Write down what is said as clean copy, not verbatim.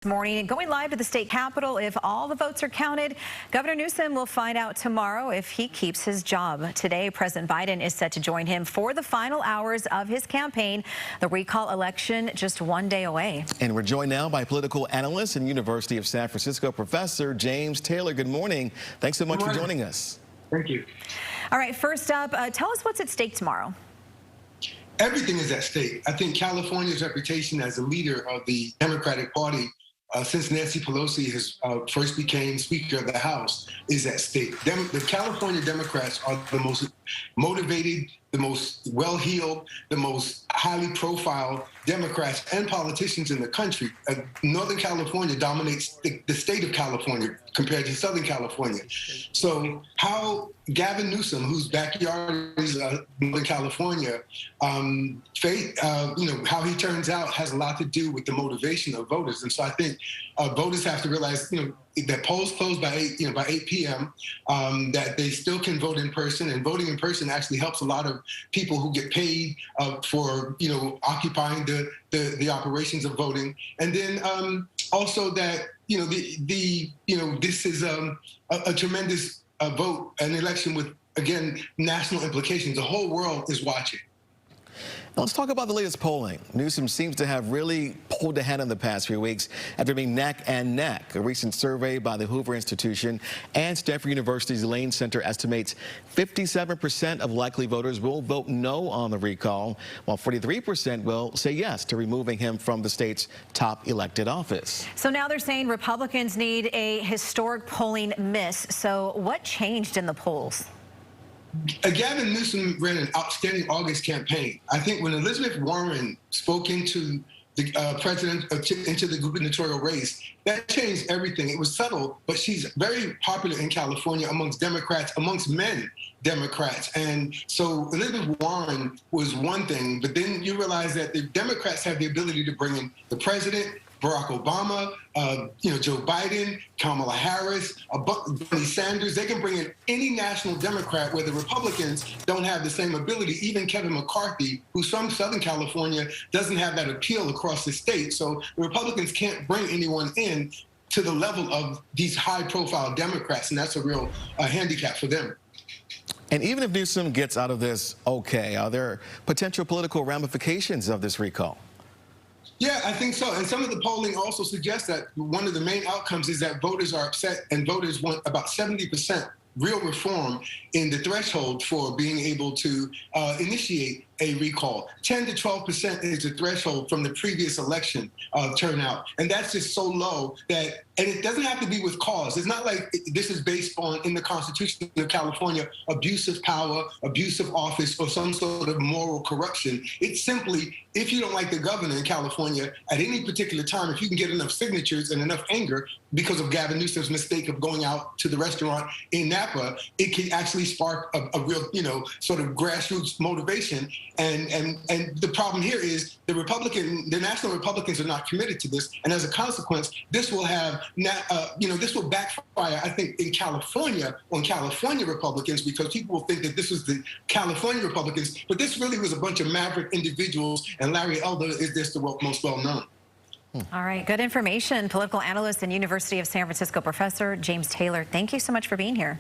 Morning and going live to the state capitol. If all the votes are counted, Governor Newsom will find out tomorrow if he keeps his job. Today, President Biden is set to join him for the final hours of his campaign. The recall election just one day away. And we're joined now by political analyst and University of San Francisco professor James Taylor. Good morning. Thanks so much for joining us. Thank you. All right, first up, tell us what's at stake tomorrow. Everything is at stake. I think California's reputation as a leader of the Democratic Party since Nancy Pelosi first became Speaker of the House is at stake. The California Democrats are the most motivated, the most well-heeled, the most highly profiled Democrats and politicians in the country. Northern California dominates the state of California compared to Southern California. So how Gavin Newsom, whose backyard is Northern California, how he turns out has a lot to do with the motivation of voters. And so I think voters have to realize, that polls close by 8 p.m., that they still can vote in person, and voting in person actually helps a lot of people who get paid for, occupying the operations of voting. And then also that, this is a tremendous vote, an election with, again, national implications. The whole world is watching. Now let's talk about the latest polling. Newsom seems to have really pulled ahead in the past few weeks after being neck and neck. A recent survey by the Hoover Institution and Stanford University's Lane Center estimates 57% of likely voters will vote no on the recall, while 43% will say yes to removing him from the state's top elected office. So now they're saying Republicans need a historic polling miss. So what changed in the polls? Gavin Newsom ran an outstanding August campaign. I think when Elizabeth Warren spoke into the into the gubernatorial race, that changed everything. It was subtle, but she's very popular in California amongst Democrats, amongst men Democrats. And so Elizabeth Warren was one thing, but then you realize that the Democrats have the ability to bring in the president, Barack Obama, Joe Biden, Kamala Harris, Bernie Sanders. They can bring in any national Democrat, where the Republicans don't have the same ability. Even Kevin McCarthy, who's from Southern California, doesn't have that appeal across the state. So the Republicans can't bring anyone in to the level of these high-profile Democrats, and that's a real handicap for them. And even if Newsom gets out of this okay, are there potential political ramifications of this recall? Yeah, I think so. And some of the polling also suggests that one of the main outcomes is that voters are upset, and voters want about 70% real reform in the threshold for being able to initiate a recall. 10 to 12% is the threshold from the previous election turnout. And that's just so low that, and it doesn't have to be with cause. It's not like this is based on, in the Constitution of California, abuse of power, abuse of office, or some sort of moral corruption. It's simply, if you don't like the governor in California at any particular time, if you can get enough signatures and enough anger because of Gavin Newsom's mistake of going out to the restaurant in Napa, it can actually spark a real, sort of grassroots motivation. And the problem here is the national Republicans are not committed to this, and as a consequence, this will have, this will backfire, I think, in California on California Republicans, because people will think that this was the California Republicans, but this really was a bunch of maverick individuals, and Larry Elder is just the most well known. All right, good information. Political analyst and University of San Francisco professor James Taylor, thank you so much for being here.